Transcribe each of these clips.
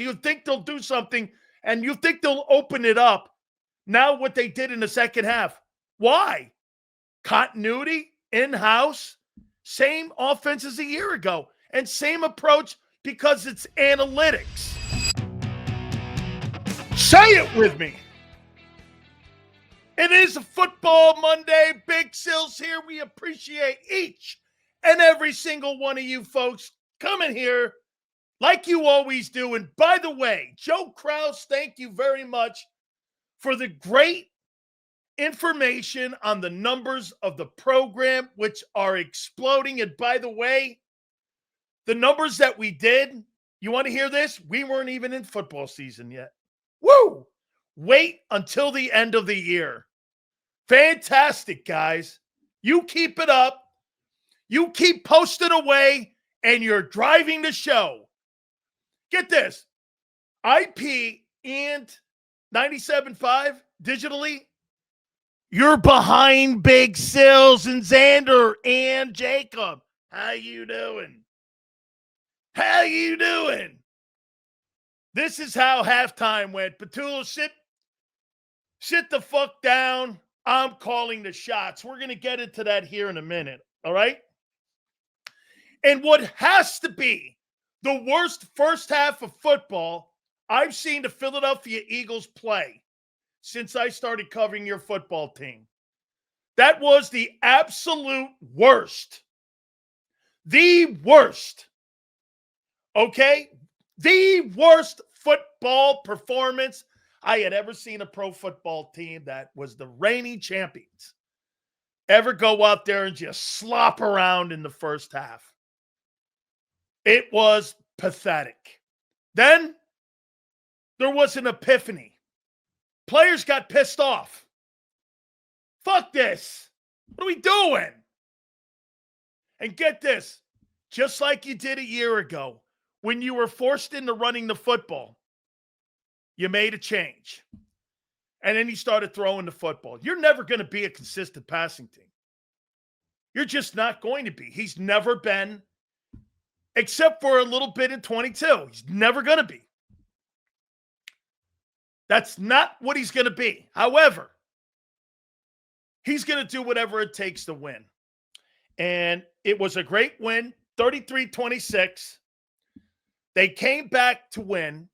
Do you think they'll do something and you think they'll open it up now what they did in the second half? Why? Continuity, in-house, same offense as a year ago, and same approach because it's analytics. Say it with me. It is a football Monday. Big Sil's here. We appreciate each and every single one of you folks coming here like you always do. And by the way, Joe Kraus, thank you very much for the great information on the numbers of the program, which are exploding. And by the way, the numbers that we did, you want to hear this? We weren't even in football season yet. Woo! Wait until the end of the year. Fantastic, guys. You keep it up. You keep posting away, and you're driving the show. Get this. IP and 97.5 digitally, you're behind Big Sills and Xander and Jacob. How you doing? How you doing? This is how halftime went. Petula, sit the fuck down. I'm calling the shots. We're going to get into that here in a minute, all right? And what has to be the worst first half of football I've seen the Philadelphia Eagles play since I started covering your football team. That was the absolute worst. The worst. Okay? The worst football performance I had ever seen a pro football team that was the reigning champions ever go out there and just slop around in the first half. It was pathetic. Then there was an epiphany. Players got pissed off. Fuck this. What are we doing? And get this, just like you did a year ago, when you were forced into running the football, you made a change. And then you started throwing the football. You're never going to be a consistent passing team. You're just not going to be. He's never been, except for a little bit in 22. He's never going to be. That's not what he's going to be. However, he's going to do whatever it takes to win. And it was a great win, 33-26. They came back to win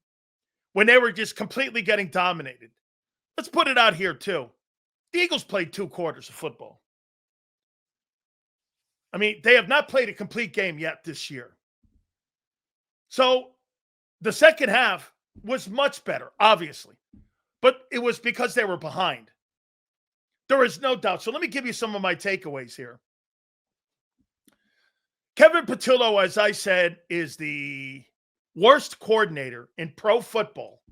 when they were just completely getting dominated. Let's put it out here, too. The Eagles played 2 quarters of football. I mean, they have not played a complete game yet this year. So the second half was much better, obviously. But it was because they were behind. There is no doubt. So let me give you some of my takeaways here. Kevin Patillo, as I said, is the worst coordinator in pro football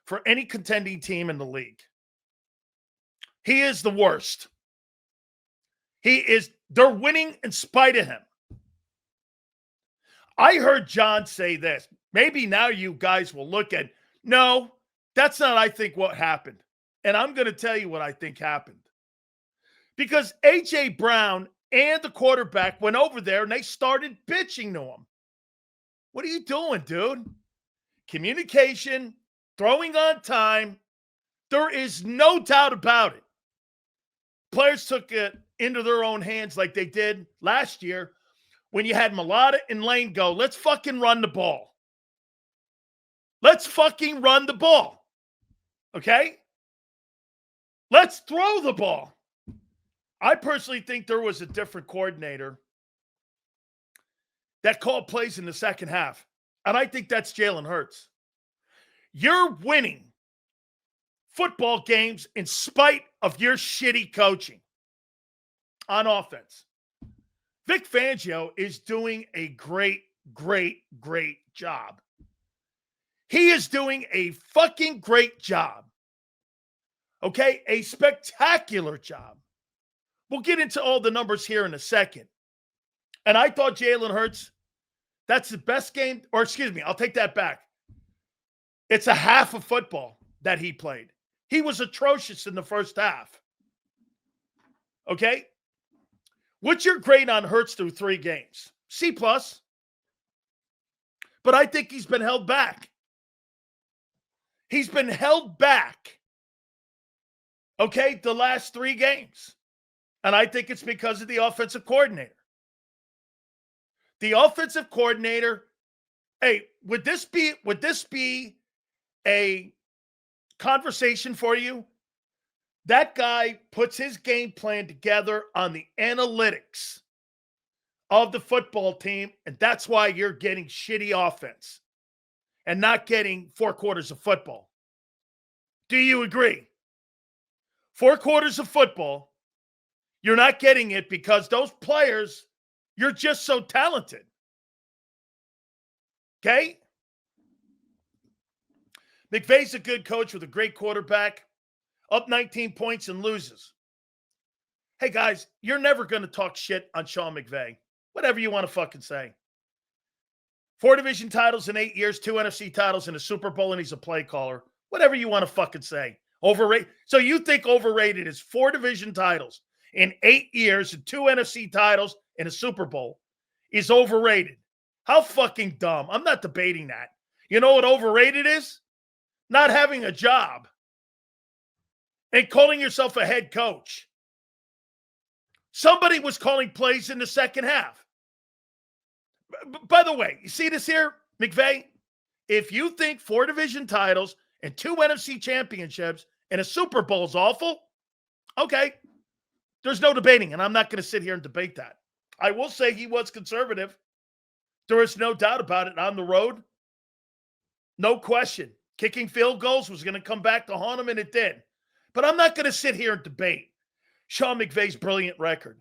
for any contending team in the league. He is the worst. They're winning in spite of him. I heard John say this. Maybe now you guys will look at, no, that's not, I think, what happened. And I'm going to tell you what I think happened. Because A.J. Brown and the quarterback went over there and they started bitching to him. What are you doing, dude? Communication, throwing on time. There is no doubt about it. Players took it into their own hands like they did last year when you had Mulata and Lane go, let's fucking run the ball. Let's fucking run the ball. Okay? Let's throw the ball. I personally think there was a different coordinator that called plays in the second half. And I think that's Jalen Hurts. You're winning football games in spite of your shitty coaching on offense. Vic Fangio is doing a great job. He is doing a fucking great job. Okay? A spectacular job. We'll get into all the numbers here in a second. And I thought Jalen Hurts, that's the best game, or excuse me, I'll take that back. It's a half of football that he played. He was atrocious in the first half. Okay? What's your grade on Hurts through 3 games? C+. But I think he's been held back. He's been held back, okay, the last 3 games. And I think it's because of the offensive coordinator. The offensive coordinator, hey, would this be a conversation for you? That guy puts his game plan together on the analytics of the football team, and that's why you're getting shitty offense and not getting 4 quarters of football. Do you agree? 4 quarters of football, you're not getting it because those players, you're just so talented. Okay? McVay's a good coach with a great quarterback, up 19 points and loses. Hey, guys, you're never going to talk shit on Sean McVay. Whatever you want to fucking say. 4 division titles in 8 years, 2 NFC titles and a Super Bowl, and he's a play caller. Whatever you want to fucking say. Overrated. So you think overrated is 4 division titles in 8 years and 2 NFC titles and a Super Bowl is overrated. How fucking dumb. I'm not debating that. You know what overrated is? Not having a job and calling yourself a head coach. Somebody was calling plays in the second half. By the way, you see this here, McVay? If you think 4 division titles and 2 NFC championships and a Super Bowl is awful, okay, there's no debating, and I'm not going to sit here and debate that. I will say he was conservative. There is no doubt about it. On the road, no question. Kicking field goals was going to come back to haunt him, and it did. But I'm not going to sit here and debate Sean McVay's brilliant record.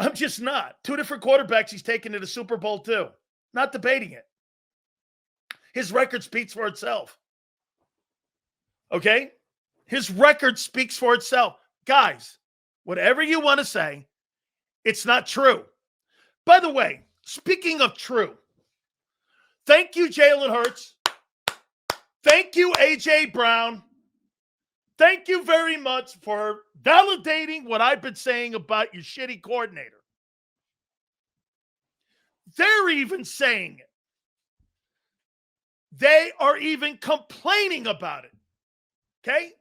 I'm just not. 2 different quarterbacks he's taken to the Super Bowl too. Not debating it. His record speaks for itself. Okay? His record speaks for itself. Guys, whatever you want to say, it's not true. By the way, speaking of true, thank you, Jalen Hurts. Thank you, A.J. Brown. Thank you very much for validating what I've been saying about your shitty coordinator. They're even saying it. They are even complaining about it. Okay?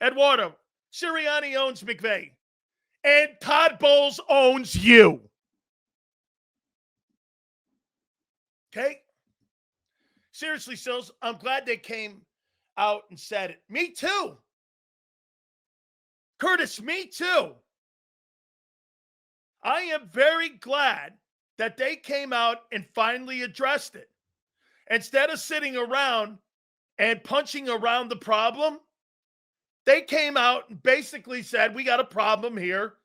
Eduardo, Sirianni owns McVay. And Todd Bowles owns you. Okay? Seriously, Sills, I'm glad they came out and said it. Me too. Curtis, me too. I am very glad that they came out and finally addressed it. Instead of sitting around and punching around the problem, they came out and basically said, we got a problem here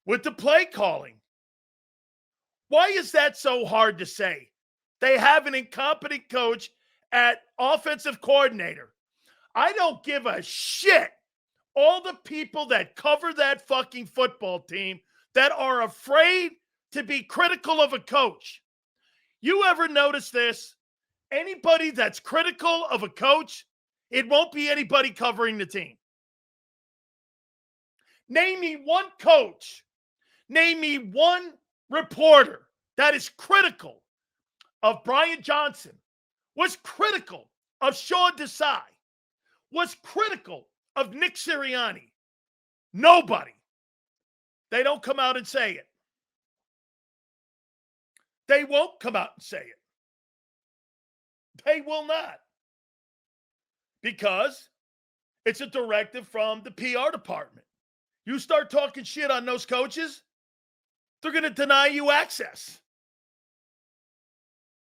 with the play calling. Why is that so hard to say? They have an incompetent coach at offensive coordinator. I don't give a shit. All the people that cover that fucking football team that are afraid to be critical of a coach. You ever notice this? Anybody that's critical of a coach, it won't be anybody covering the team. Name me one coach. Name me one reporter that is critical of Brian Johnson, was critical of Sean Desai, was critical of Nick Sirianni. Nobody. They don't come out and say it. They won't come out and say it. They will not. Because it's a directive from the PR department. You start talking shit on those coaches, they're going to deny you access.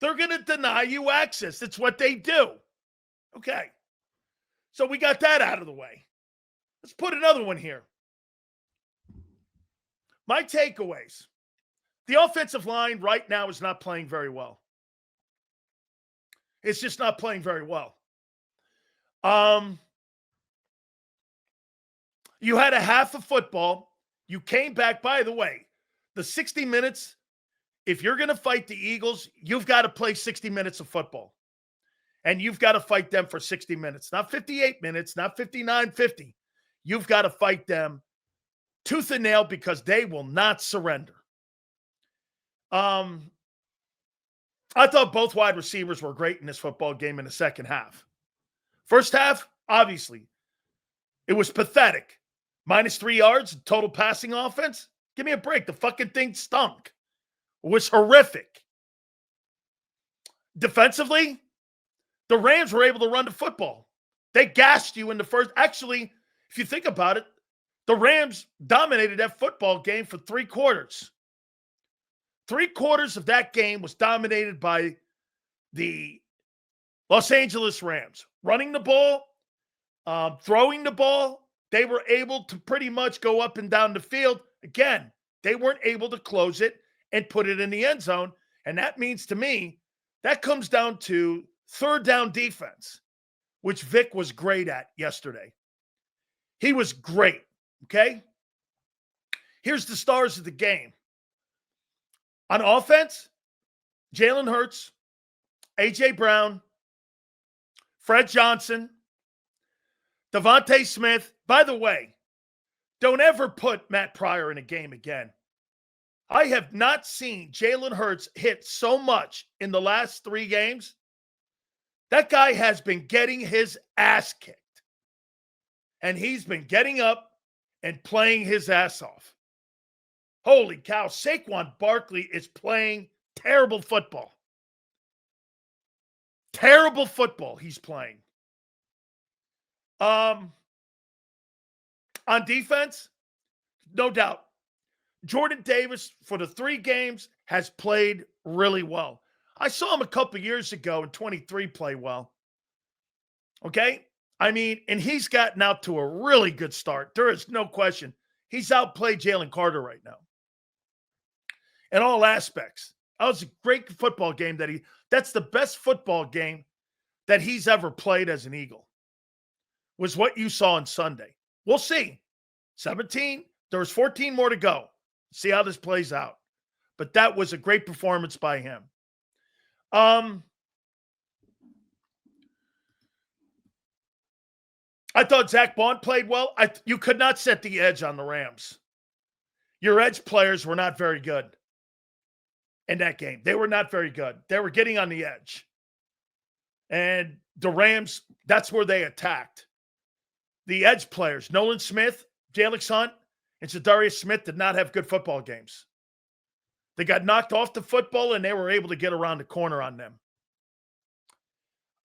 They're going to deny you access. That's what they do. Okay. So we got that out of the way. Let's put another one here. My takeaways. The offensive line right now is not playing very well. It's just not playing very well. You had a half of football. You came back, by the way, the 60 minutes, if you're going to fight the Eagles, you've got to play 60 minutes of football. And you've got to fight them for 60 minutes, not 58 minutes, not 59, 50. You've got to fight them tooth and nail because they will not surrender. I thought both wide receivers were great in this football game in the second half. First half, obviously, it was pathetic. -3 yards, total passing offense. Give me a break. The fucking thing stunk. It was horrific. Defensively, the Rams were able to run the football. They gassed you in the first. Actually, if you think about it, the Rams dominated that football game for 3 quarters. 3 quarters of that game was dominated by the Los Angeles Rams. Running the ball, throwing the ball, they were able to pretty much go up and down the field. Again, they weren't able to close it and put it in the end zone. And that means to me, that comes down to third down defense, which Vic was great at yesterday. He was great, okay? Here's the stars of the game. On offense, Jalen Hurts, A.J. Brown, Fred Johnson, Devontae Smith. By the way, don't ever put Matt Pryor in a game again. I have not seen Jalen Hurts hit so much in the last 3 games. That guy has been getting his ass kicked. And he's been getting up and playing his ass off. Holy cow, Saquon Barkley is playing terrible football. Terrible football he's playing. On defense, no doubt. Jordan Davis, for the 3 games, has played really well. I saw him a couple years ago in 23 play well. Okay? I mean, and he's gotten out to a really good start. There is no question. He's outplayed Jalen Carter right now. In all aspects. That was a great football game that's the best football game that he's ever played as an Eagle. Was what you saw on Sunday. We'll see. 17, there's 14 more to go. See how this plays out. But that was a great performance by him. I thought Zach Bond played well. You could not set the edge on the Rams. Your edge players were not very good in that game. They were not very good. They were getting on the edge. And the Rams, that's where they attacked. The edge players, Nolan Smith, Jalix Hunt, and Zadarius Smith did not have good football games. They got knocked off the football, and they were able to get around the corner on them.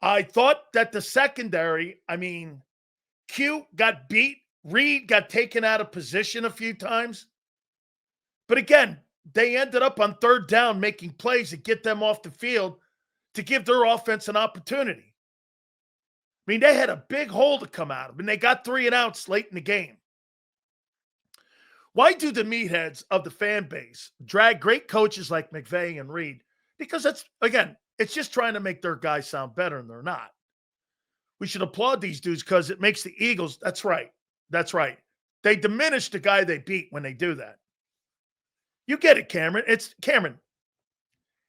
I thought that the secondary, Q got beat. Reed got taken out of position a few times. But again, they ended up on third down making plays to get them off the field to give their offense an opportunity. They had a big hole to come out of, and they got 3 and outs late in the game. Why do the meatheads of the fan base drag great coaches like McVay and Reed? Because it's just trying to make their guys sound better, and they're not. We should applaud these dudes because it makes the Eagles. That's right. That's right. They diminish the guy they beat when they do that. You get it, Cameron. It's Cameron.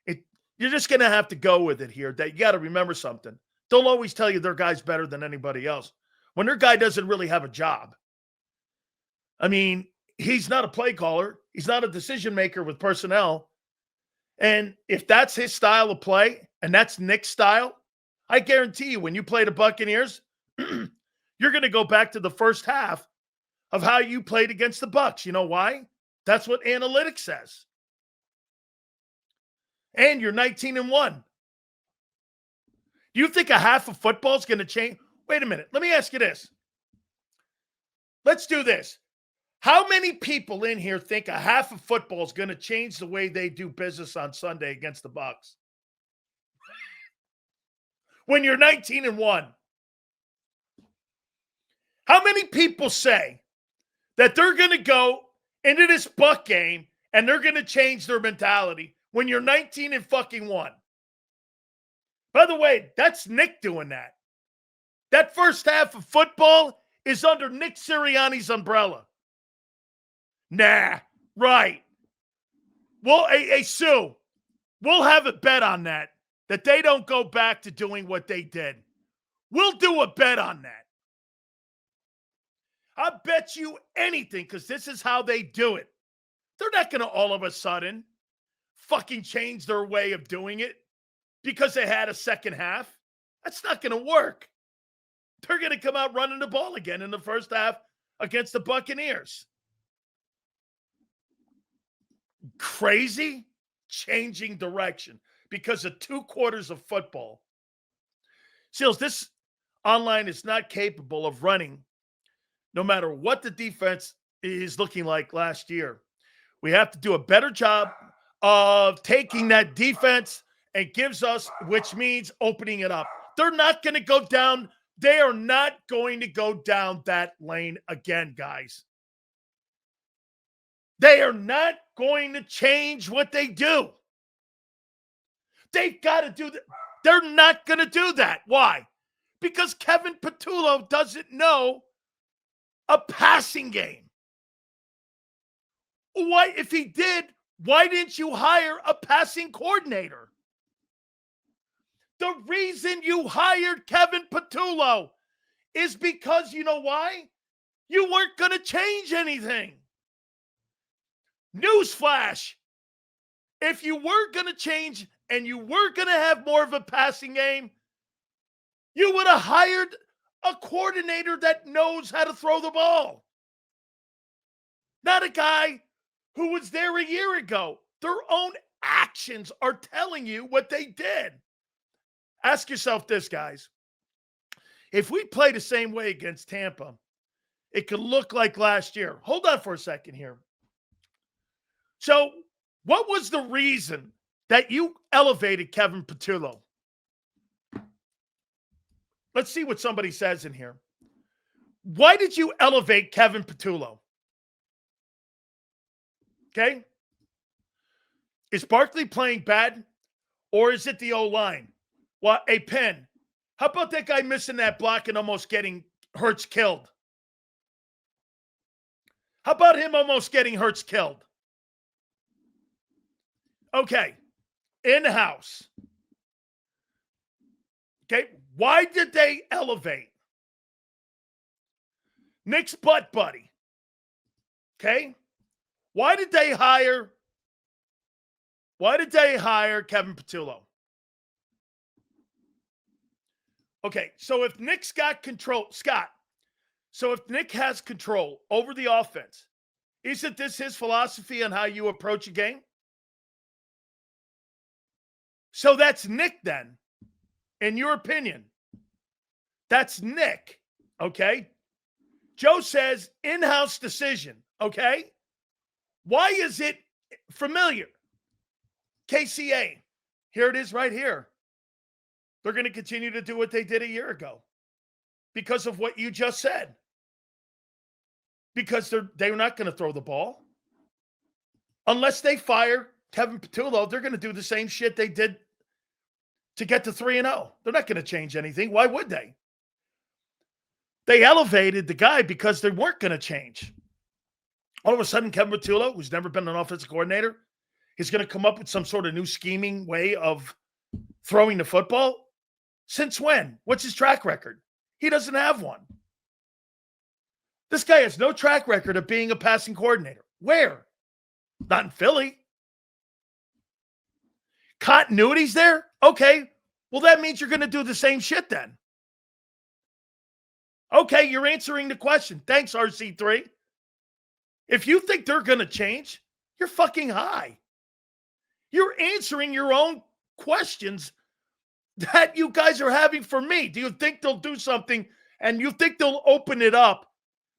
You're just going to have to go with it here. That you got to remember something. They'll always tell you their guy's better than anybody else when their guy doesn't really have a job. He's not a play caller. He's not a decision maker with personnel. And if that's his style of play and that's Nick's style, I guarantee you when you play the Buccaneers, you're going to go back to the first half of how you played against the Bucs. You know why? That's what analytics says. And you're 19-1. Do you think a half of football is going to change? Wait a minute. Let me ask you this. Let's do this. How many people in here think a half of football is going to change the way they do business on Sunday against the Bucs? When you're 19-1. How many people say that they're going to go into this Buck game and they're going to change their mentality when you're 19-1? By the way, that's Nick doing that. That first half of football is under Nick Sirianni's umbrella. Nah, right. Well, hey, Sue, we'll have a bet on that they don't go back to doing what they did. We'll do a bet on that. I bet you anything, because this is how they do it. They're not going to all of a sudden fucking change their way of doing it because they had a second half. That's not going to work. They're going to come out running the ball again in the first half against the Buccaneers. Crazy? Changing direction because of 2 quarters of football. Seals, this online is not capable of running no matter what the defense is looking like last year. We have to do a better job of taking that defense and gives us, which means opening it up. They're not going to go down. They are not going to go down that lane again, guys. They are not going to change what they do. They've got to do that. They're not going to do that. Why? Because Kevin Patullo doesn't know a passing game. Why, if he did, why didn't you hire a passing coordinator? The reason you hired Kevin Patullo is because, you know why? You weren't going to change anything. Newsflash. If you were going to change and you were going to have more of a passing game, you would have hired a coordinator that knows how to throw the ball. Not a guy who was there a year ago. Their own actions are telling you what they did. Ask yourself this, guys. If we play the same way against Tampa, it could look like last year. Hold on for a second here. So, what was the reason that you elevated Kevin Patullo? Let's see what somebody says in here. Why did you elevate Kevin Patullo? Okay? Is Barkley playing bad, or is it the O-line? Well, a Penn. How about that guy missing that block and almost getting Hurts killed? How about him almost getting Hurts killed? Okay. In-house. Okay. Why did they elevate Nick's butt buddy? Okay. Why did they hire Kevin Patullo? Okay, so if Nick's got control, Scott, so if Nick has control over the offense, isn't this his philosophy on how you approach a game? So that's Nick then, in your opinion. That's Nick, okay? Joe says in-house decision, okay? Why is it familiar? KCA, here it is right here. They're going to continue to do what they did a year ago because of what you just said. Because they're not going to throw the ball. Unless they fire Kevin Patullo, they're going to do the same shit they did to get to 3-0. They're not going to change anything. Why would they? They elevated the guy because they weren't going to change. All of a sudden, Kevin Patullo, who's never been an offensive coordinator, is going to come up with some sort of new scheming way of throwing the football. Since when? What's his track record? He doesn't have one. This guy has no track record of being a passing coordinator. Where? Not in Philly. Continuity's there? Okay. Well, that means you're going to do the same shit then. Okay, you're answering the question. Thanks, RC3. If you think they're going to change, you're fucking high. You're answering your own questions that you guys are having for me. Do you think they'll do something and you think they'll open it up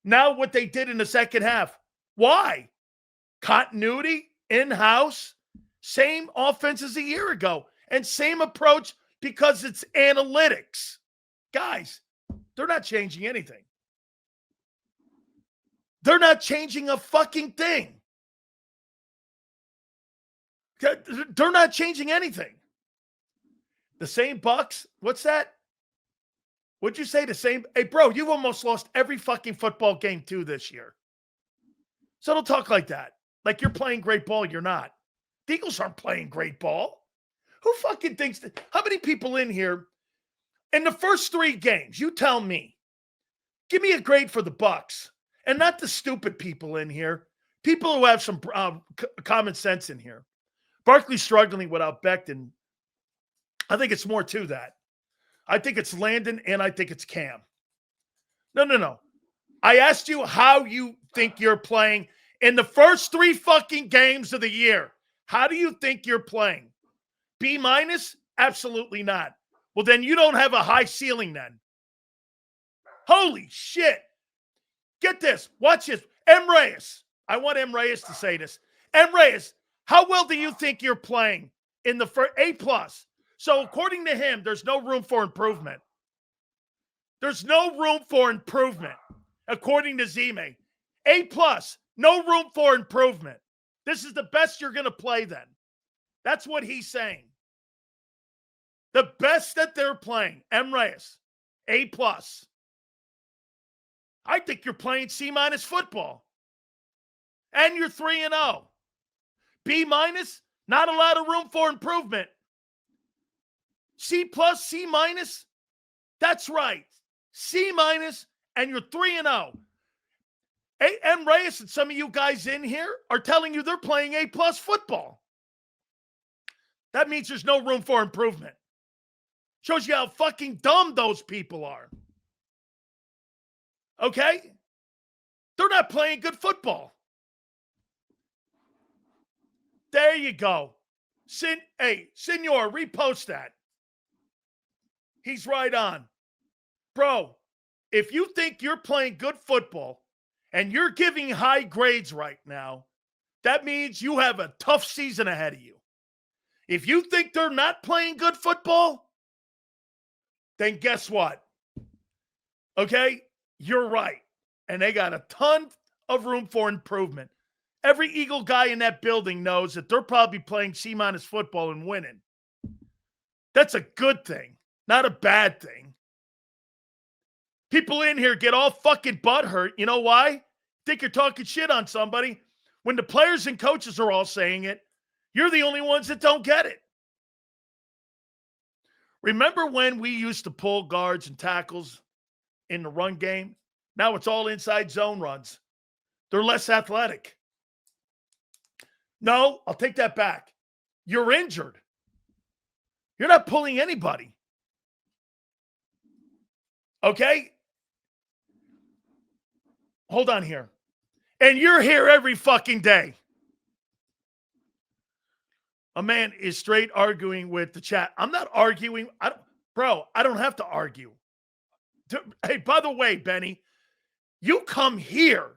now what they did in the second half? Why? Continuity, in-house, same offense as a year ago, and same approach because it's analytics. Guys, they're not changing anything. They're not changing a fucking thing. They're not changing anything. The same Bucks? What's that? What'd you say? The same? Hey, bro, you've almost lost every fucking football game too this year. So don't talk like that. Like you're playing great ball. You're not. The Eagles aren't playing great ball. Who fucking thinks that? How many people in here in the first 3 games? You tell me. Give me a grade for the Bucks. And not the stupid people in here. People who have some common sense in here. Barkley's struggling without Becton. I think it's more to that. I think it's Landon and I think it's Cam. No. I asked you how you think you're playing in the first 3 fucking games of the year. How do you think you're playing? B minus? Absolutely not. Well, then you don't have a high ceiling then. Holy shit. Get this. Watch this. M. Reyes. I want M. Reyes to say this. M. Reyes, how well do you think you're playing in the first A+? So according to him, there's no room for improvement. There's no room for improvement, according to Zime. A+, no room for improvement. This is the best you're going to play then. That's what he's saying. The best that they're playing, M. Reyes, A+. I think you're playing C- football. And you're 3-0. B-, not a lot of room for improvement. C+, C-, that's right. C-, and you're 3-0. M. Reyes and some of you guys in here are telling you they're playing A+ football. That means there's no room for improvement. Shows you how fucking dumb those people are. Okay? They're not playing good football. There you go. Hey, Senor, repost that. He's right on. Bro, if you think you're playing good football and you're giving high grades right now, that means you have a tough season ahead of you. If you think they're not playing good football, then guess what? Okay? You're right. And they got a ton of room for improvement. Every Eagle guy in that building knows that they're probably playing C- football and winning. That's a good thing, not a bad thing. People in here get all fucking butthurt. You know why? Think you're talking shit on somebody. When the players and coaches are all saying it, you're the only ones that don't get it. Remember when we used to pull guards and tackles in the run game? Now it's all inside zone runs. They're less athletic. No, I'll take that back. You're injured. You're not pulling anybody. Okay? Hold on here. And you're here every fucking day. A man is straight arguing with the chat. I'm not arguing. I don't have to argue. Hey, by the way, Benny, you come here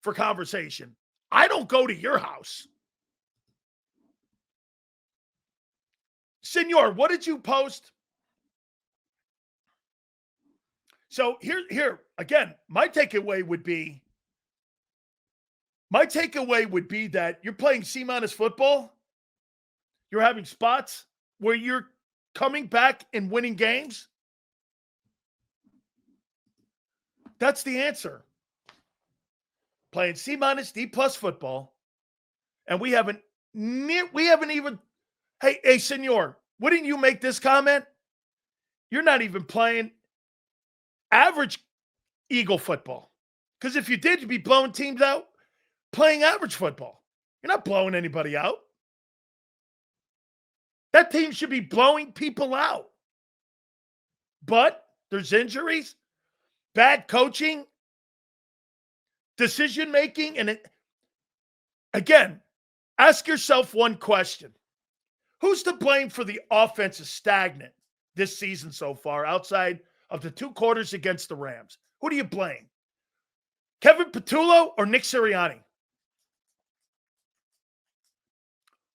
for conversation. I don't go to your house. Senor, what did you post? So here again, my takeaway would be that you're playing C- football. You're having spots where you're coming back and winning games. That's the answer. Playing C-, D+ football, and we haven't even. Hey, Senor, wouldn't you make this comment? You're not even playing average Eagle football. Because if you did, you'd be blowing teams out playing average football. You're not blowing anybody out. That team should be blowing people out. But there's injuries, bad coaching, decision-making, and again, ask yourself one question. Who's to blame for the offense is stagnant this season so far outside of the 2 quarters against the Rams? Who do you blame? Kevin Patullo or Nick Sirianni?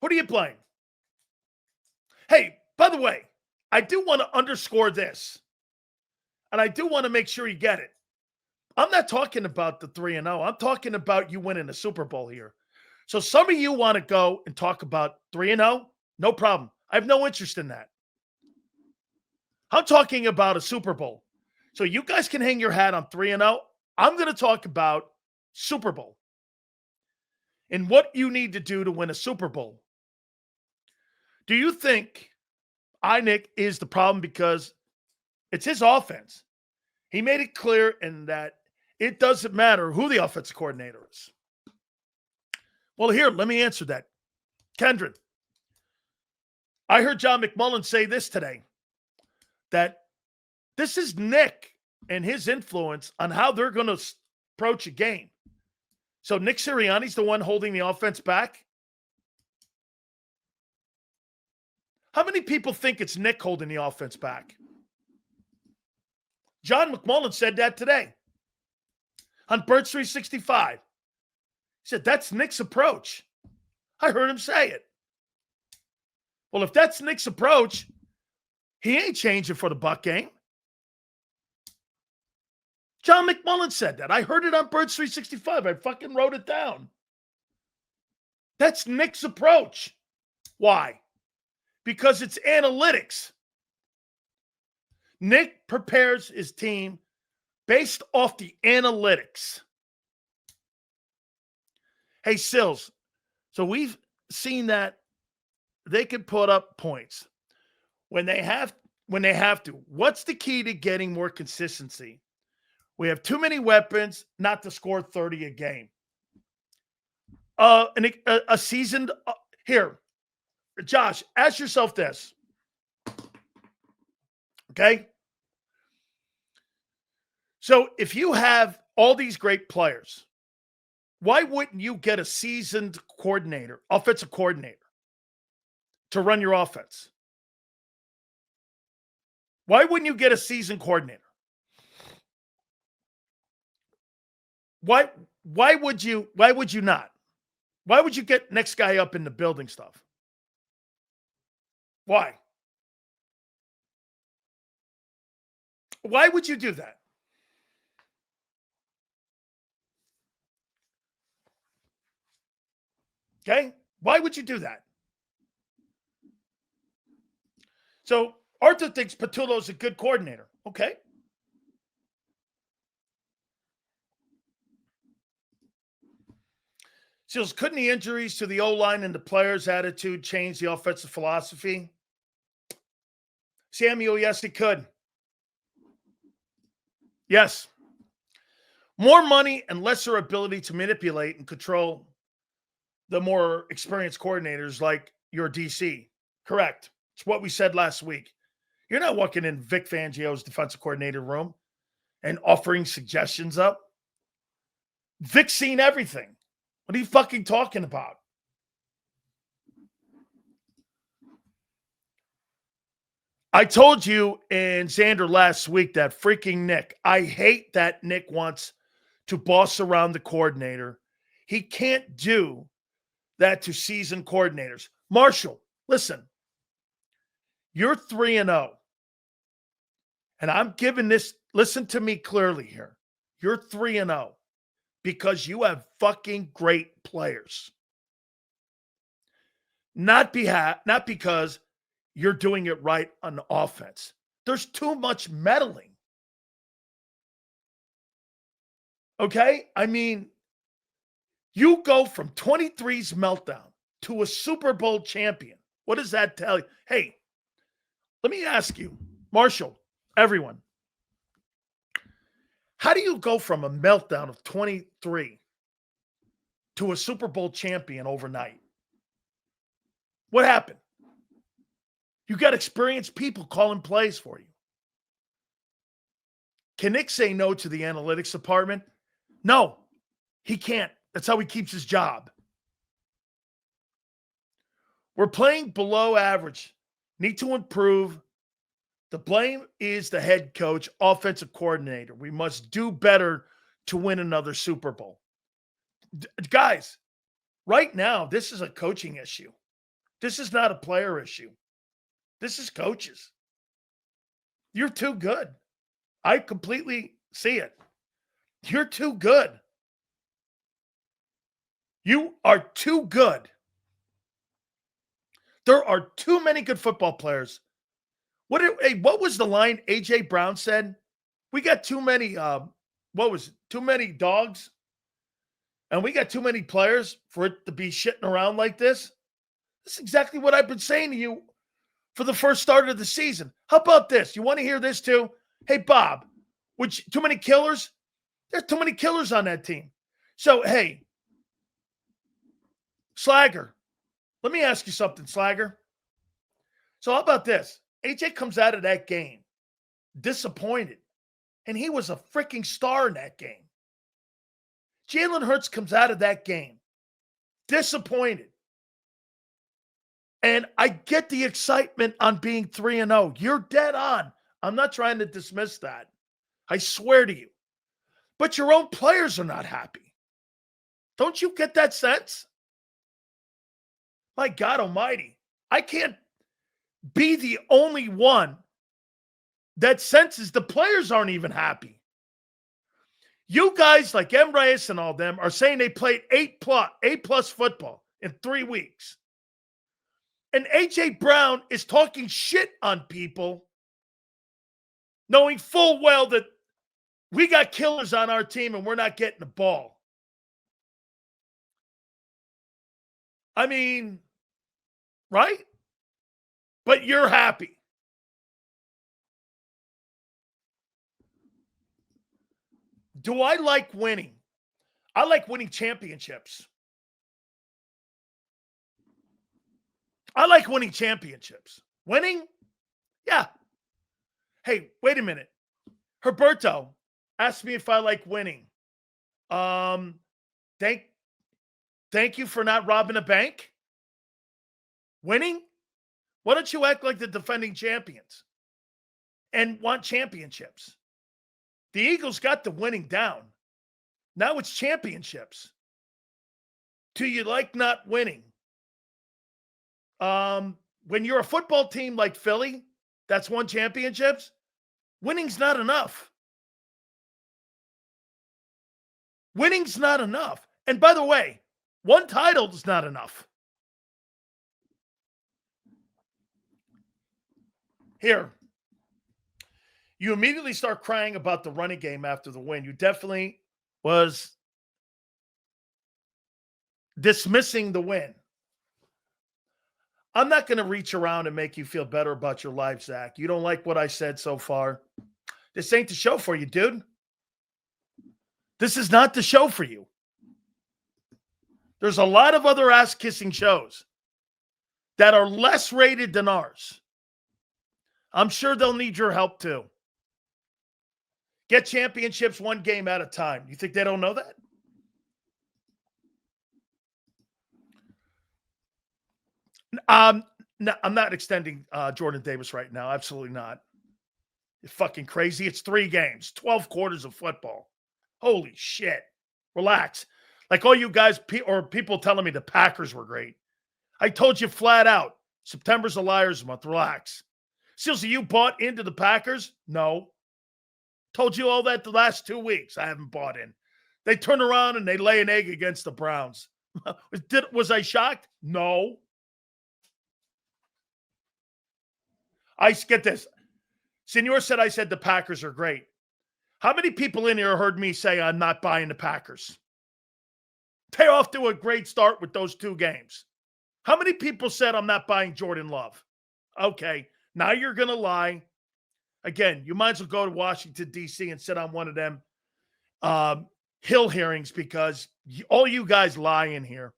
Who do you blame? Hey, by the way, I do want to underscore this, and I do want to make sure you get it. I'm not talking about the 3-0. I'm talking about you winning a Super Bowl here. So some of you want to go and talk about 3-0. No problem. I have no interest in that. I'm talking about a Super Bowl. So you guys can hang your hat on 3-0. I'm going to talk about Super Bowl and what you need to do to win a Super Bowl. Do you think Nick is the problem because it's his offense? He made it clear in that it doesn't matter who the offensive coordinator is. Well, here, let me answer that. Kendron, I heard John McMullen say this today, that this is Nick and his influence on how they're going to approach a game. So Nick Sirianni's the one holding the offense back. How many people think it's Nick holding the offense back? John McMullen said that today on Birds 365. He said, that's Nick's approach. I heard him say it. Well, if that's Nick's approach, he ain't changing for the Buck game. John McMullen said that. I heard it on Birds 365. I fucking wrote it down. That's Nick's approach. Why? Because it's analytics. Nick prepares his team based off the analytics. Hey, Sills, so we've seen that they can put up points when they have to. What's the key to getting more consistency? We have too many weapons not to score 30 a game. A seasoned here, Josh, ask yourself this. Okay? So if you have all these great players, why wouldn't you get a seasoned coordinator, offensive coordinator, to run your offense? Why wouldn't you get a seasoned coordinator? Why would you not? Why would you get next guy up in the building stuff? Why? Why would you do that? Okay? Why would you do that? So Arthur thinks Patullo's a good coordinator. Okay. Seals, couldn't the injuries to the O-line and the players' attitude change the offensive philosophy? Samuel, yes, it could. Yes. More money and lesser ability to manipulate and control the more experienced coordinators like your DC. Correct. It's what we said last week. You're not walking in Vic Fangio's defensive coordinator room and offering suggestions up. Vic's seen everything. What are you fucking talking about? I told you and Xander last week that freaking Nick, I hate that Nick wants to boss around the coordinator. He can't do that to seasoned coordinators. Marshall, listen, you're 3-0. And I'm giving this, listen to me clearly here. You're 3-0 because you have fucking great players. Not because you're doing it right on offense. There's too much meddling. Okay? I mean, you go from 23's meltdown to a Super Bowl champion. What does that tell you? Hey, let me ask you, Marshall, everyone, how do you go from a meltdown of 23 to a Super Bowl champion overnight? What happened? You got experienced people calling plays for you. Can Nick say no to the analytics department? No, he can't. That's how he keeps his job. We're playing below average. Need to improve. The blame is the head coach, offensive coordinator. We must do better to win another Super Bowl. Guys, right now, this is a coaching issue. This is not a player issue. This is coaches. You're too good. I completely see it. You're too good. You are too good. There are too many good football players. What was the line A.J. Brown said? We got too many, too many dogs? And we got too many players for it to be shitting around like this? This is exactly what I've been saying to you for the first start of the season. How about this? You want to hear this too? Hey, Bob, too many killers? There's too many killers on that team. So, hey, Slagger, let me ask you something, Slagger. So how about this? AJ comes out of that game disappointed. And he was a freaking star in that game. Jalen Hurts comes out of that game disappointed. And I get the excitement on being 3-0. You're dead on. I'm not trying to dismiss that. I swear to you. But your own players are not happy. Don't you get that sense? My God almighty. I can't be the only one that senses the players aren't even happy. You guys like M. Reyes and all them are saying they played A+ football in 3 weeks. And A.J. Brown is talking shit on people, knowing full well that we got killers on our team and we're not getting the ball. I mean, right? But you're happy. Do I like winning? I like winning championships. I like winning championships. Winning? Yeah. Hey, wait a minute. Herberto asked me if I like winning. Thank you for not robbing a bank. Winning? Why don't you act like the defending champions and want championships? The Eagles got the winning down. Now it's championships. Do you like not winning? When you're a football team like Philly, that's won championships, winning's not enough. Winning's not enough. And by the way, one title is not enough. Here, you immediately start crying about the running game after the win. You definitely was dismissing the win. I'm not going to reach around and make you feel better about your life, Zach. You don't like what I said so far. This ain't the show for you, dude. This is not the show for you. There's a lot of other ass-kissing shows that are less rated than ours. I'm sure they'll need your help too. Get championships one game at a time. You think they don't know that? No, I'm not extending Jordan Davis right now. Absolutely not. You're fucking crazy. It's 3 games, 12 quarters of football. Holy shit. Relax. Like all you guys or people telling me the Packers were great. I told you flat out, September's a liar's month. Relax. Seriously, you bought into the Packers? No. Told you all that the last 2 weeks. I haven't bought in. They turn around and they lay an egg against the Browns. Was I shocked? No. I get this. Senor said I said the Packers are great. How many people in here heard me say I'm not buying the Packers? They're off to a great start with those 2 games. How many people said I'm not buying Jordan Love? Okay, now you're going to lie. Again, you might as well go to Washington, D.C. and sit on one of them Hill hearings because all you guys lie in here.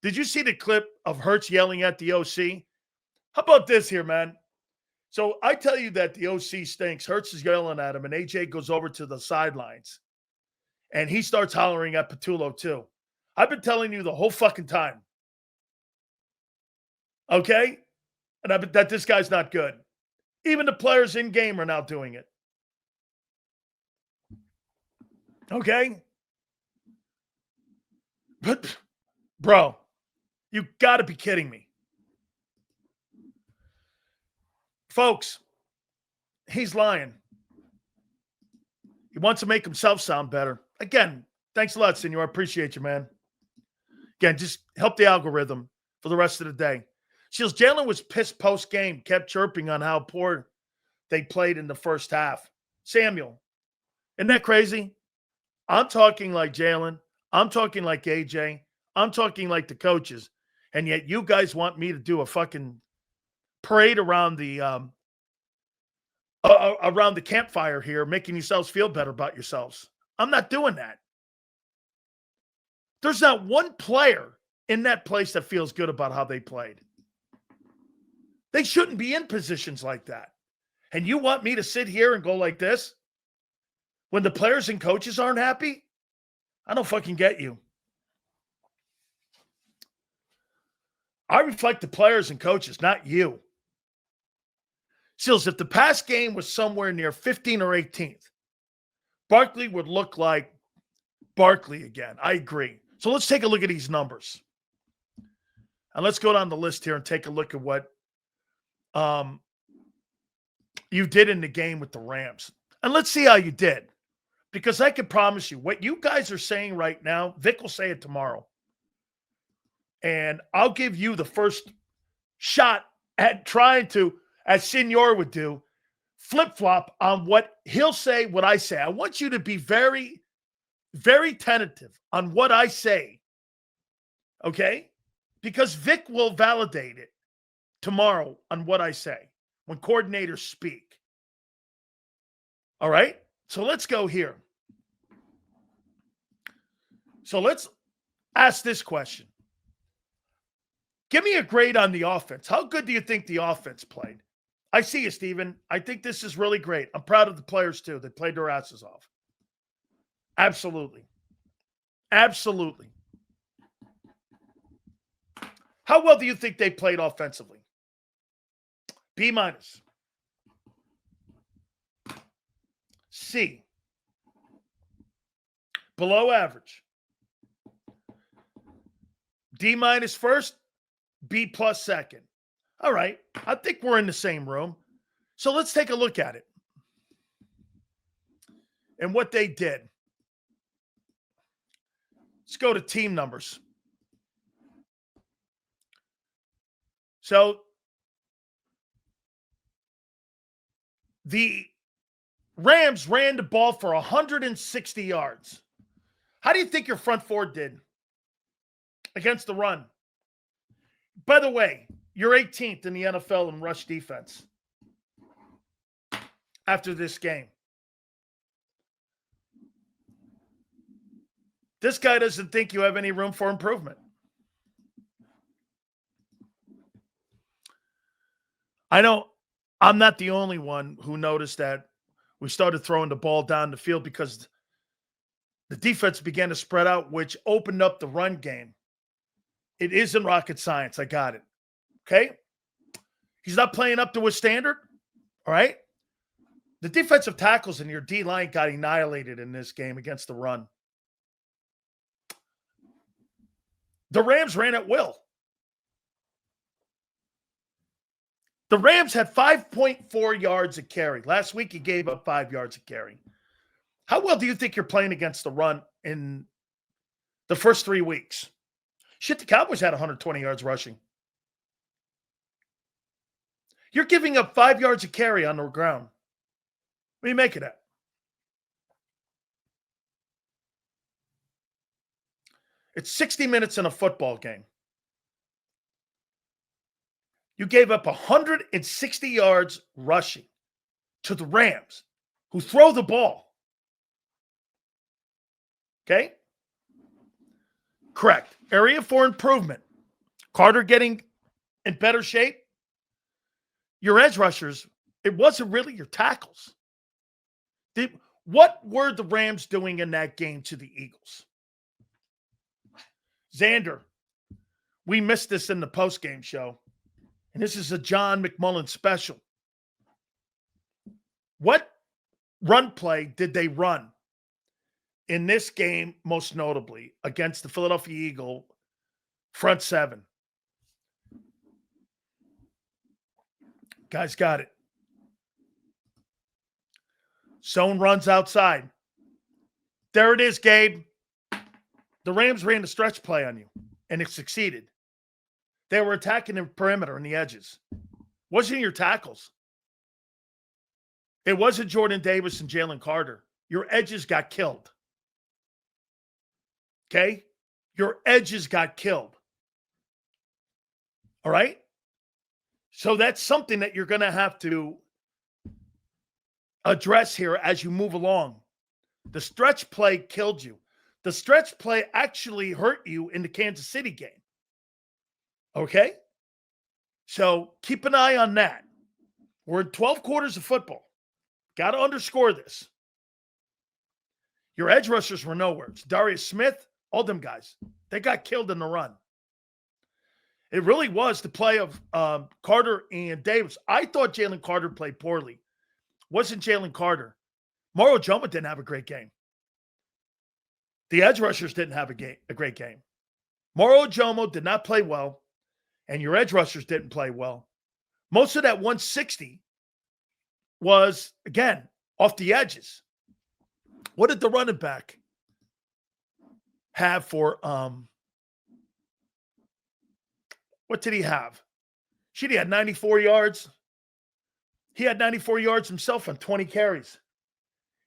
Did you see the clip of Hurts yelling at the OC? How about this here, man? So I tell you that the OC stinks. Hurts is yelling at him, and AJ goes over to the sidelines, and he starts hollering at Patullo too. I've been telling you the whole fucking time. Okay? And that this guy's not good. Even the players in game are now doing it. Okay? But, bro, you got to be kidding me. Folks, he's lying. He wants to make himself sound better. Again, thanks a lot, Senor. I appreciate you, man. Again, just help the algorithm for the rest of the day. Shields, Jalen was pissed post-game, kept chirping on how poor they played in the first half. Samuel, isn't that crazy? I'm talking like Jalen. I'm talking like AJ. I'm talking like the coaches. And yet you guys want me to do a fucking parade around the campfire here, making yourselves feel better about yourselves. I'm not doing that. There's not one player in that place that feels good about how they played. They shouldn't be in positions like that. And you want me to sit here and go like this? when the players and coaches aren't happy, I don't fucking get you. I reflect the players and coaches, not you. Sills, if the past game was somewhere near 15 or 18th, Barkley would look like Barkley again. I agree. So let's take a look at these numbers. And let's go down the list here and take a look at what you did in the game with the Rams. And let's see how you did. Because I can promise you, what you guys are saying right now, Vic will say it tomorrow. And I'll give you the first shot at trying to, as Senor would do, flip-flop on what he'll say, what I say. I want you to be very, very tentative on what I say. Okay? Because Vic will validate it tomorrow on what I say when coordinators speak. All right? So let's go here. So let's ask this question. Give me a grade on the offense. How good do you think the offense played? I see you, Steven. I think this is really great. I'm proud of the players, too. They played their asses off. Absolutely. Absolutely. How well do you think they played offensively? B minus. C. Below average. D minus first, B plus second. All right. I think we're in the same room. So let's take a look at it and what they did. Let's go to team numbers. So the Rams ran the ball for 160 yards. How do you think your front four did against the run? By the way, you're 18th in the NFL in rush defense after this game. This guy doesn't think you have any room for improvement. I know I'm not the only one who noticed that we started throwing the ball down the field because the defense began to spread out, which opened up the run game. It isn't rocket science. I got it. Okay? He's not playing up to his standard. All right? The defensive tackles in your D-line got annihilated in this game against the run. The Rams ran at will. The Rams had 5.4 yards a carry. Last week, he gave up 5 yards a carry. How well do you think you're playing against the run in the first 3 weeks? Shit, the Cowboys had 120 yards rushing. You're giving up 5 yards a carry on the ground. What do you make of that? It's 60 minutes in a football game. You gave up 160 yards rushing to the Rams, who throw the ball. Okay? Correct. Area for improvement. Carter getting in better shape. Your edge rushers, it wasn't really your tackles. What were the Rams doing in that game to the Eagles? Xander, we missed this in the postgame show. And this is a John McMullen special. What run play did they run in this game, most notably, against the Philadelphia Eagle front seven? Guys got it. Zone runs outside. There it is, Gabe. The Rams ran the stretch play on you, and it succeeded. They were attacking the perimeter and the edges. Wasn't your tackles. It wasn't Jordan Davis and Jalen Carter. Your edges got killed. Okay? Your edges got killed. All right? So that's something that you're going to have to address here as you move along. The stretch play killed you. The stretch play actually hurt you in the Kansas City game. Okay? So keep an eye on that. We're in 12 quarters of football. Got to underscore this. Your edge rushers were nowhere. It's Darius Smith, all them guys. They got killed in the run. It really was the play of Carter and Davis. I thought Jalen Carter played poorly. Wasn't Jalen Carter. Mario Jomo didn't have a great game. The edge rushers didn't have a great game. Mario Jomo did not play well, and your edge rushers didn't play well. Most of that 160 was, again, off the edges. What did the running back have for what did he have? Shit, he had 94 yards. He had 94 yards himself on 20 carries.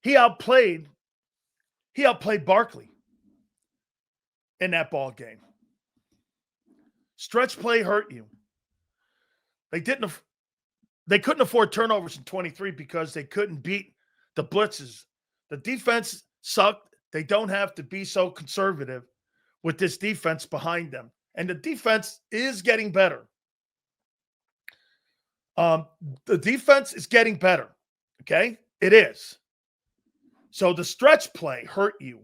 He outplayed Barkley in that ball game. Stretch play hurt you. They couldn't afford turnovers in 23 because they couldn't beat the blitzes. The defense sucked. They don't have to be so conservative with this defense behind them. And the defense is getting better. The defense is getting better. Okay? It is. So the stretch play hurt you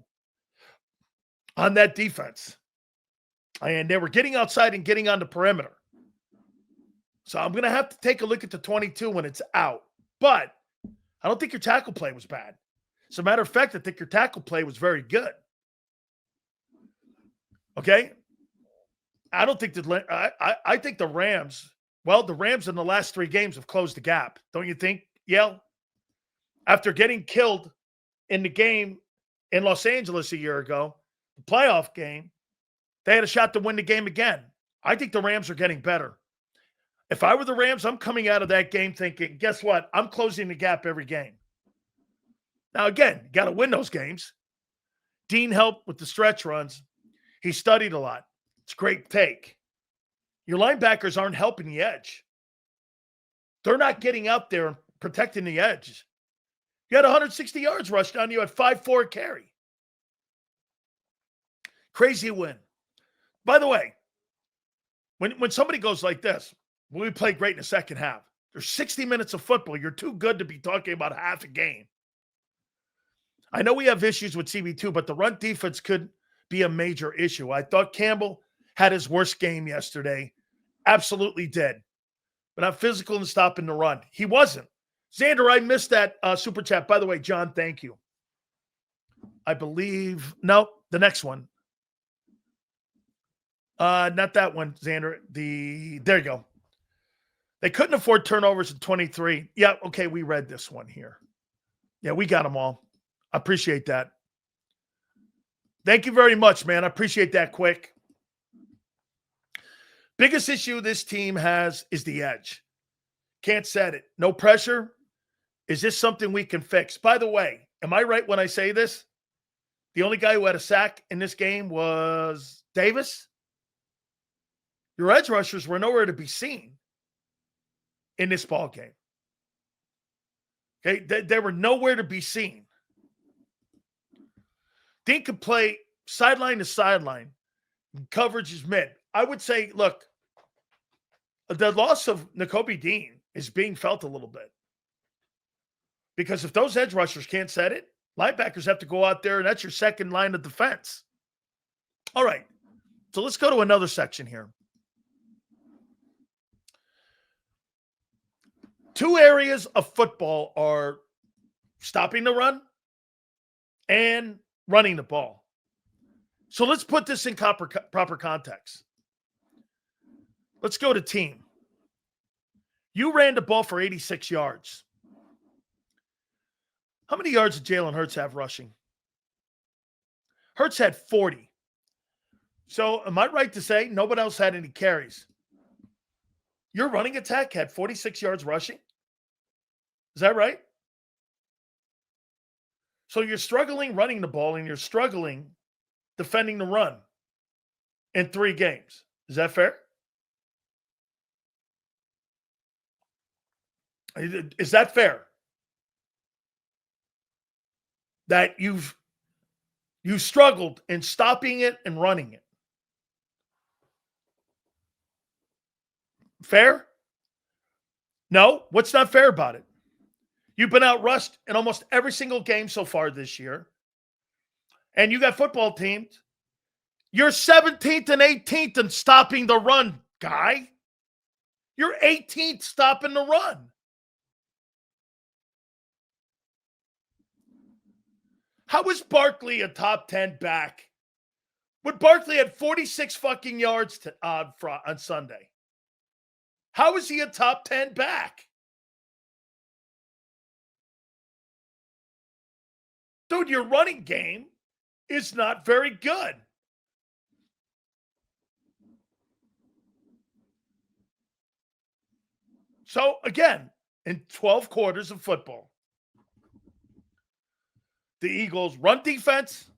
on that defense. And they were getting outside and getting on the perimeter. So I'm going to have to take a look at the 22 when it's out. But I don't think your tackle play was bad. As a matter of fact, I think your tackle play was very good. Okay? I don't think I think the Rams, the Rams in the last 3 games have closed the gap. Don't you think, Yale? After getting killed in the game in Los Angeles a year ago, the playoff game, they had a shot to win the game again. I think the Rams are getting better. If I were the Rams, I'm coming out of that game thinking, guess what? I'm closing the gap every game. Now, again, you got to win those games. Dean helped with the stretch runs. He studied a lot. It's a great take. Your linebackers aren't helping the edge. They're not getting out there and protecting the edge. You had 160 yards rushed on you at 5.4 carry. Crazy win. By the way, when somebody goes like this, we played great in the second half. There's 60 minutes of football. You're too good to be talking about half a game. I know we have issues with CB2, but the run defense could be a major issue. I thought Campbell had his worst game yesterday. Absolutely did. But not physical and stopping the run. He wasn't. Xander, I missed that super chat. By the way, John, thank you. I believe, no, the next one. Not that one, Xander. There you go. They couldn't afford turnovers in 23. Yeah, okay, we read this one here. Yeah, we got them all. I appreciate that. Thank you very much, man. I appreciate that quick. Biggest issue this team has is the edge. Can't set it. No pressure. Is this something we can fix? By the way, am I right when I say this? The only guy who had a sack in this game was Davis. Your edge rushers were nowhere to be seen in this ball game. Okay, they were nowhere to be seen. Dean could play sideline to sideline. Coverage is mid. I would say, look, the loss of Nakobe Dean is being felt a little bit. Because if those edge rushers can't set it, linebackers have to go out there, and that's your second line of defense. All right, so let's go to another section here. 2 areas of football are stopping the run and running the ball. So let's put this in proper context. Let's go to team. You ran the ball for 86 yards. How many yards did Jalen Hurts have rushing? Hurts had 40. So am I right to say nobody else had any carries? Your running attack had 46 yards rushing? Is that right? So you're struggling running the ball and you're struggling defending the run in 3 games. Is that fair? Is that fair? That you struggled in stopping it and running it. Fair? No? What's not fair about it? You've been outrushed in almost every single game so far this year. and you got football teams, you're 17th and 18th in stopping the run, guy. You're 18th stopping the run. How is Barkley a top 10 back? When Barkley had 46 fucking yards on Sunday. How is he a top 10 back? Dude, your running game is not very good. So, again, in 12 quarters of football, the Eagles' run defense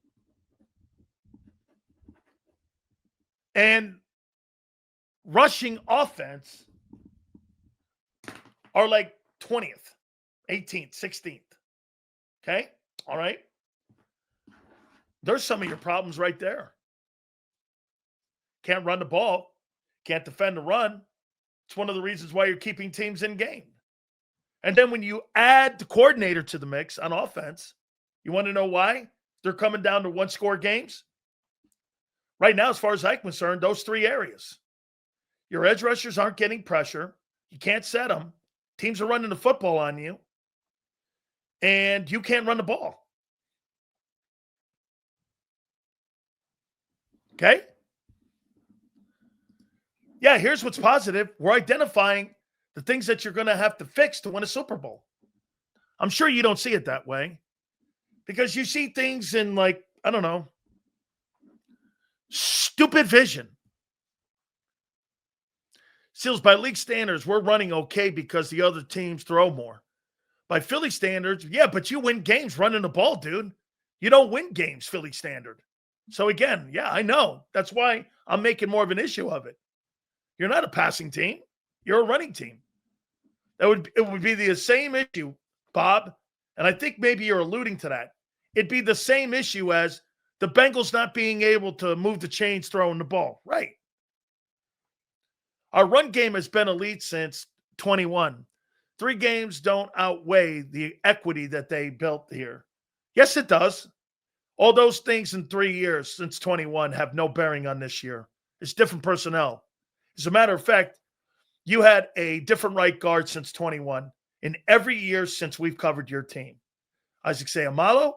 and rushing offense are like 20th, 18th, 16th. Okay? All right? There's some of your problems right there. Can't run the ball. Can't defend the run. It's one of the reasons why you're keeping teams in game. And then when you add the coordinator to the mix on offense, you want to know why they're coming down to one-score games? Right now, as far as I'm concerned, those three areas. Your edge rushers aren't getting pressure. You can't set them. Teams are running the football on you. And you can't run the ball. Okay? Yeah, here's what's positive. We're identifying the things that you're going to have to fix to win a Super Bowl. I'm sure you don't see it that way because you see things in, like, I don't know, stupid vision. Seals, by league standards, we're running okay because the other teams throw more. By Philly standards, yeah, but you win games running the ball, dude. You don't win games, Philly standard. So again, yeah, I know. That's why I'm making more of an issue of it. You're not a passing team. You're a running team. It would be the same issue, Bob, and I think maybe you're alluding to that. It'd be the same issue as the Bengals not being able to move the chains throwing the ball. Right. Our run game has been elite since 21. 3 games don't outweigh the equity that they built here. Yes, it does. All those things in 3 years since 21 have no bearing on this year. It's different personnel. As a matter of fact, you had a different right guard since 21 in every year since we've covered your team. Isaac Seumalo,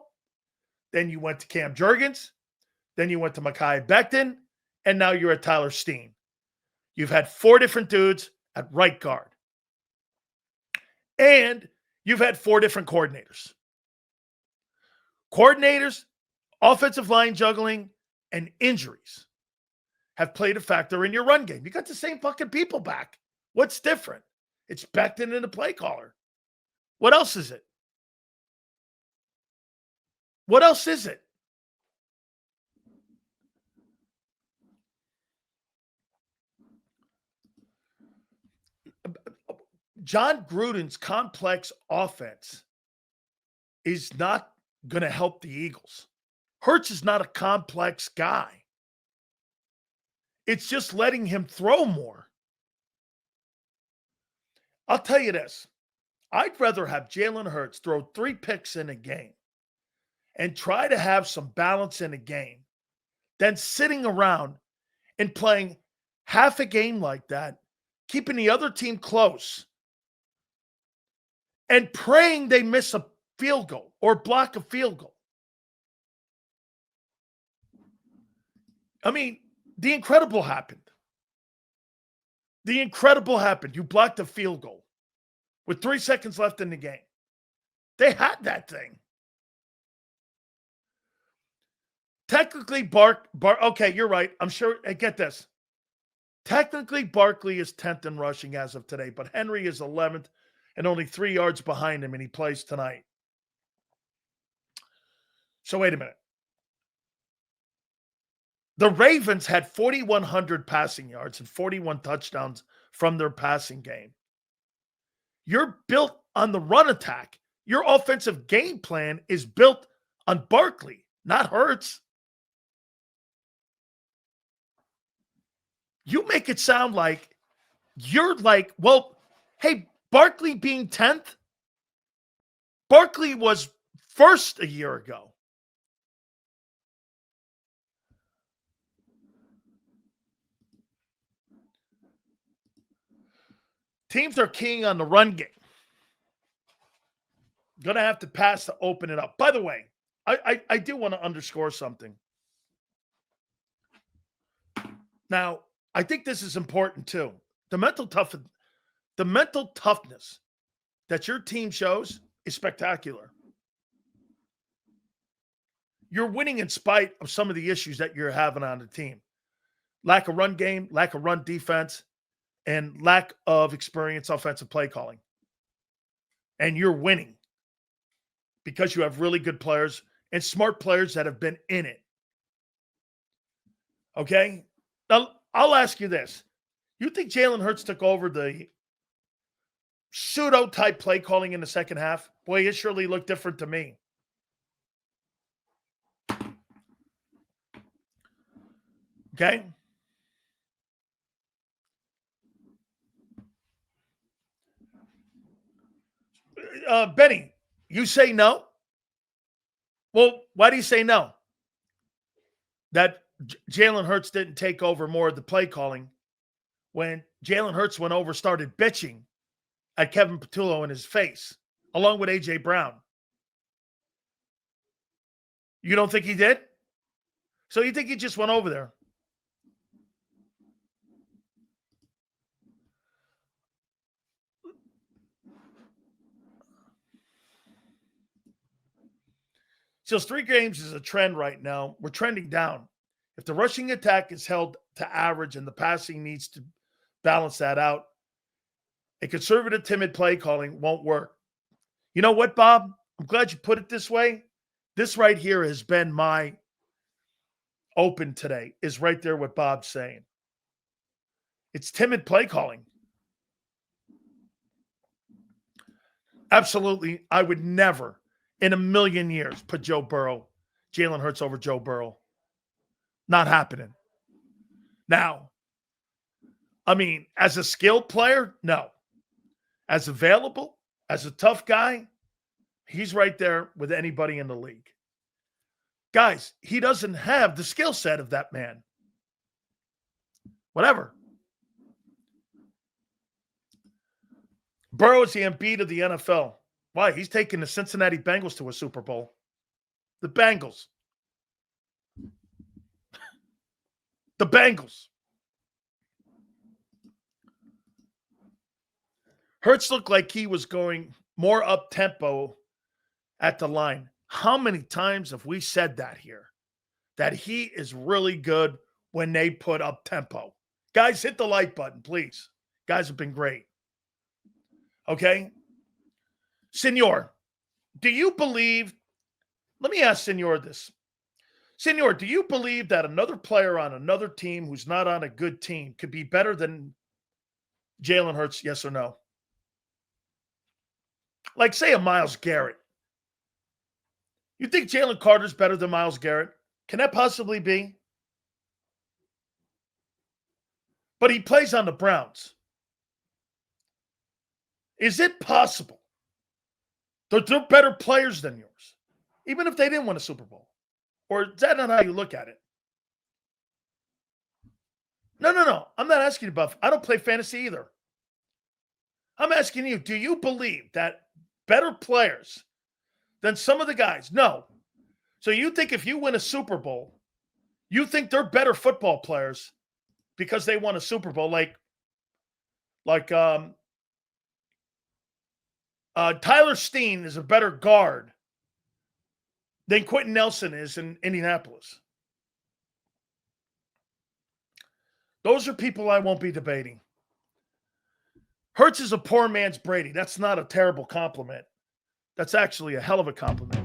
then you went to Cam Jurgens, then you went to Mekhi Becton, and now you're at Tyler Steen. You've had 4 different dudes at right guard. And you've had 4 different coordinators. Coordinators, offensive line juggling, and injuries have played a factor in your run game. You got the same fucking people back. What's different? It's Becton and the play caller. What else is it? What else is it? John Gruden's complex offense is not going to help the Eagles. Hurts is not a complex guy. It's just letting him throw more. I'll tell you this. I'd rather have Jalen Hurts throw 3 picks in a game and try to have some balance in a game than sitting around and playing half a game like that, keeping the other team close, and praying they miss a field goal or block a field goal. I mean, the incredible happened. The incredible happened. You blocked a field goal with 3 seconds left in the game. They had that thing. Technically, okay, you're right. I'm sure. Get this. Technically, Barkley is 10th in rushing as of today, but Henry is 11th and only 3 yards behind him, and he plays tonight. So wait a minute. The Ravens had 4,100 passing yards and 41 touchdowns from their passing game. You're built on the run attack. Your offensive game plan is built on Barkley, not Hurts. You make it sound like you're like, well, hey, Barkley being 10th, Barkley was first a year ago. Teams are keying on the run game. Going to have to pass to open it up. By the way, I do want to underscore something. Now, I think this is important too. The mental toughness that your team shows is spectacular. You're winning in spite of some of the issues that you're having on the team. Lack of run game, lack of run defense, and lack of experience offensive play calling. And you're winning because you have really good players and smart players that have been in it. Okay? Now, I'll ask you this. You think Jalen Hurts took over the pseudo-type play calling in the second half? Boy, it surely looked different to me. Okay? Benny, you say no? Well, why do you say no? That Jalen Hurts didn't take over more of the play calling when Jalen Hurts went over, started bitching at Kevin Patullo in his face, along with A.J. Brown. You don't think he did? So you think he just went over there? So 3 games is a trend right now. We're trending down. If the rushing attack is held to average and the passing needs to balance that out, a conservative, timid play calling won't work. You know what, Bob? I'm glad you put it this way. This right here has been my open today, is right there what Bob's saying. It's timid play calling. Absolutely, I would never in a million years put Jalen Hurts over Joe Burrow. Not happening. Now, I mean, as a skilled player, no. As available, as a tough guy, he's right there with anybody in the league. Guys, he doesn't have the skill set of that man. Whatever. Burrow is the Embiid of the NFL. Why? He's taking the Cincinnati Bengals to a Super Bowl. The Bengals. The Bengals. Hurts looked like he was going more up-tempo at the line. How many times have we said that here? That he is really good when they put up tempo. Guys, hit the like button, please. Guys have been great. Okay? Senor, do you believe, let me ask Senor this. Senor, do you believe that another player on another team who's not on a good team could be better than Jalen Hurts, yes or no? Like, say, a Myles Garrett. You think Jalen Carter's better than Myles Garrett? Can that possibly be? But he plays on the Browns. Is it possible that they're better players than yours, even if they didn't win a Super Bowl? Or is that not how you look at it? No. I'm not asking you about, I don't play fantasy either. I'm asking you, do you believe that better players than some of the guys? No. So you think if you win a Super Bowl, you think they're better football players because they won a Super Bowl, like Tyler Steen is a better guard than Quentin Nelson is in Indianapolis. Those are people I won't be debating. Hurts is a poor man's Brady. That's not a terrible compliment. That's actually a hell of a compliment.